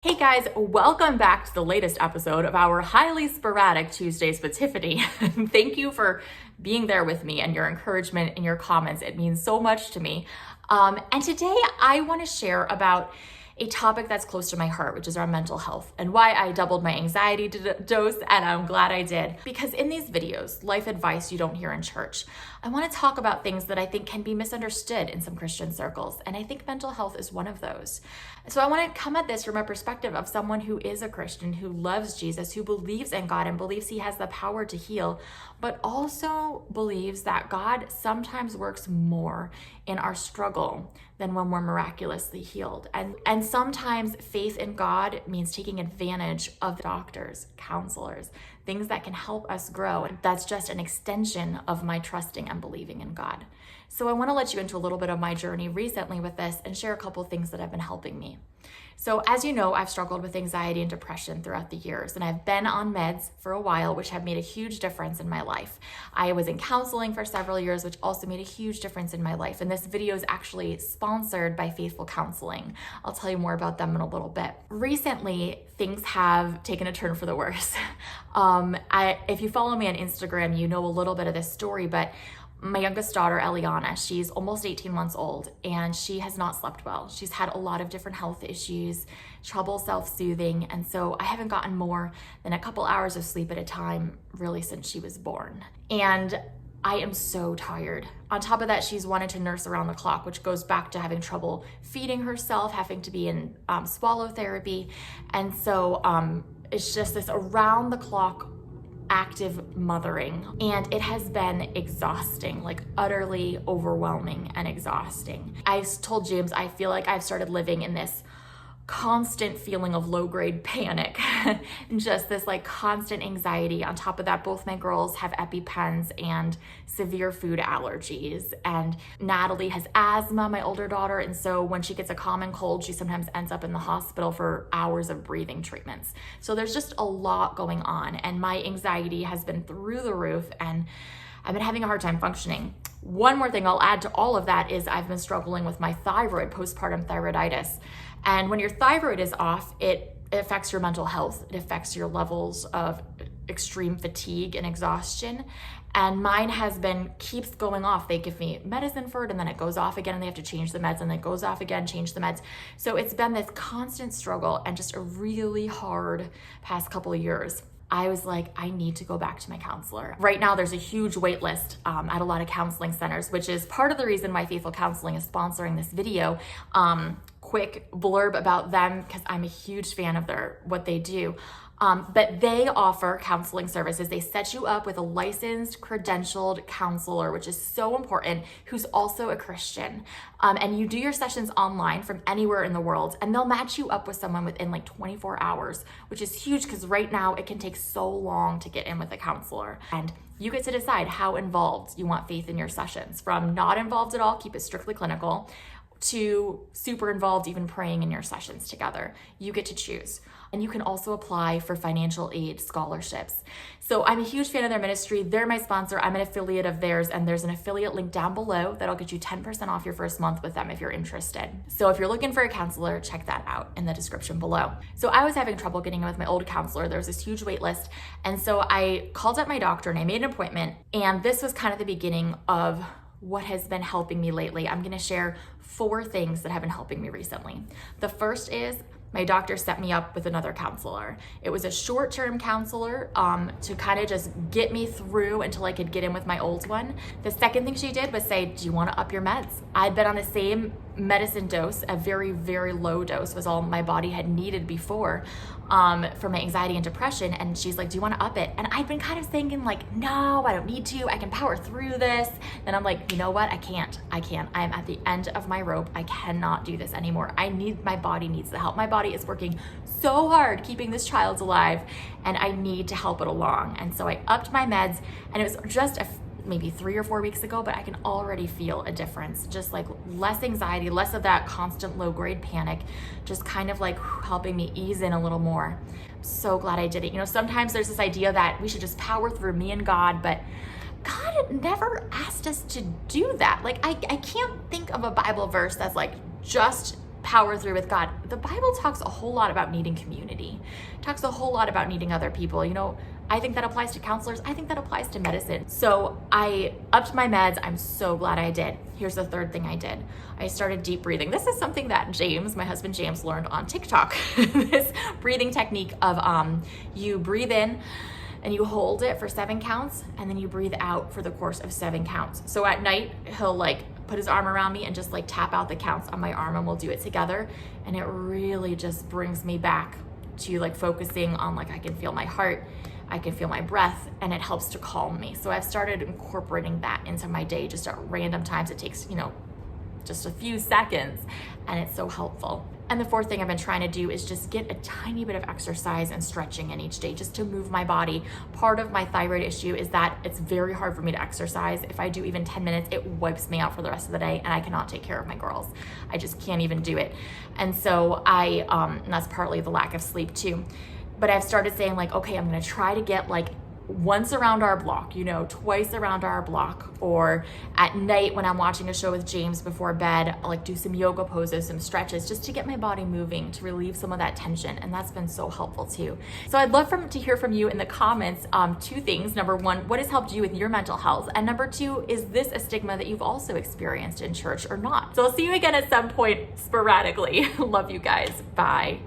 Hey guys, welcome back to the latest episode of our highly sporadic Tuesdays with Tiffany. Thank you for being there with me and your encouragement and your comments. It means so much to me. And today I want to share about a topic that's close to my heart, which is our mental health, and why I doubled my anxiety dose, and I'm glad I did. Because in these videos, life advice you don't hear in church, I want to talk about things that I think can be misunderstood in some Christian circles, and I think mental health is one of those. So I want to come at this from a perspective of someone who is a Christian, who loves Jesus, who believes in God and believes he has the power to heal, but also believes that God sometimes works more in our struggle than when we're miraculously healed. And sometimes faith in God means taking advantage of doctors, counselors, things that can help us grow. That's just an extension of my trusting and believing in God. So I want to let you into a little bit of my journey recently with this and share a couple things that have been helping me. So as you know, I've struggled with anxiety and depression throughout the years, and I've been on meds for a while, which have made a huge difference in my life. I was in counseling for several years, which also made a huge difference in my life. And this video is actually sponsored by FaithfulCounseling. I'll tell you more about them in a little bit. Recently, things have taken a turn for the worse. If you follow me on Instagram, you know a little bit of this story, but my youngest daughter, Eliana, she's almost 18 months old, and she has not slept well. She's had a lot of different health issues, trouble self-soothing, and so I haven't gotten more than a couple hours of sleep at a time really since she was born. And I am so tired. On top of that, she's wanted to nurse around the clock, which goes back to having trouble feeding herself, having to be in swallow therapy. And so it's just this around the clock active mothering, and it has been exhausting, like utterly overwhelming and exhausting. I told James I feel like I've started living in this constant feeling of low-grade panic and just this like constant anxiety. On top of that, both my girls have EpiPens and severe food allergies, and Natalie has asthma, my older daughter, and so when she gets a common cold, she sometimes ends up in the hospital for hours of breathing treatments. So there's just a lot going on, and my anxiety has been through the roof, and I've been having a hard time functioning. One more thing I'll add to all of that is I've been struggling with my thyroid, postpartum thyroiditis. And when your thyroid is off, it affects your mental health. It affects your levels of extreme fatigue and exhaustion. And mine keeps going off. They give me medicine for it, and then it goes off again, and they have to change the meds, and then it goes off again, change the meds. So it's been this constant struggle and just a really hard past couple of years. I was like, I need to go back to my counselor. Right now, there's a huge wait list at a lot of counseling centers, which is part of the reason why Faithful Counseling is sponsoring this video. Quick blurb about them, because I'm a huge fan of what they do. But they offer counseling services. They set you up with a licensed, credentialed counselor, which is so important, who's also a Christian. And you do your sessions online from anywhere in the world, and they'll match you up with someone within like 24 hours, which is huge because right now it can take so long to get in with a counselor. And you get to decide how involved you want faith in your sessions, from not involved at all, keep it strictly clinical, to super involved, even praying in your sessions together. You get to choose. And you can also apply for financial aid scholarships. So I'm a huge fan of their ministry. They're my sponsor. I'm an affiliate of theirs, and there's an affiliate link down below that'll get you 10% off your first month with them if you're interested. So if you're looking for a counselor, check that out in the description below. So I was having trouble getting in with my old counselor. There was this huge wait list. And so I called up my doctor and I made an appointment. And this was kind of the beginning of what has been helping me lately. I'm gonna share 4 things that have been helping me recently. The first is my doctor set me up with another counselor. It was a short-term counselor to kind of just get me through until I could get in with my old one. The second thing she did was say, do you want to up your meds? I'd been on the same medicine dose, a very, very low dose was all my body had needed before for my anxiety and depression. And she's like, do you want to up it? And I'd been kind of thinking like, no, I don't need to. I can power through this. Then I'm like, you know what? I can't. I am at the end of my rope. I cannot do this anymore. My body needs the help. My body is working so hard keeping this child alive, and I need to help it along. And so I upped my meds, and it was just maybe 3 or 4 weeks ago, but I can already feel a difference. Just like less anxiety, less of that constant low-grade panic, just kind of like helping me ease in a little more. I'm so glad I did it. You know, sometimes there's this idea that we should just power through, me and God, but God never asked us to do that. Like I can't think of a Bible verse that's like just power through with God. The Bible talks a whole lot about needing community, talks a whole lot about needing other people. You know, I think that applies to counselors. I think that applies to medicine. So I upped my meds. I'm so glad I did. Here's the third thing I did. I started deep breathing. This is something that James, my husband James, learned on TikTok. This breathing technique of you breathe in and you hold it for 7 counts, and then you breathe out for the course of 7 counts. So at night, he'll like put his arm around me and just like tap out the counts on my arm, and we'll do it together. And it really just brings me back to like focusing on, like, I can feel my heart, I can feel my breath, and it helps to calm me. So I've started incorporating that into my day just at random times. It takes, you know, just a few seconds, and it's so helpful. And the fourth thing I've been trying to do is just get a tiny bit of exercise and stretching in each day, just to move my body. Part of my thyroid issue is that it's very hard for me to exercise. If I do even 10 minutes, it wipes me out for the rest of the day, and I cannot take care of my girls. I just can't even do it. And so and that's partly the lack of sleep too. But I've started saying, like, okay, I'm gonna try to get like once around our block, you know, twice around our block, or at night when I'm watching a show with James before bed, I'll like do some yoga poses, some stretches, just to get my body moving, to relieve some of that tension. And that's been so helpful too. So I'd love to hear from you in the comments, 2 things. Number 1, what has helped you with your mental health? And number 2, is this a stigma that you've also experienced in church or not? So I'll see you again at some point sporadically. Love you guys. Bye.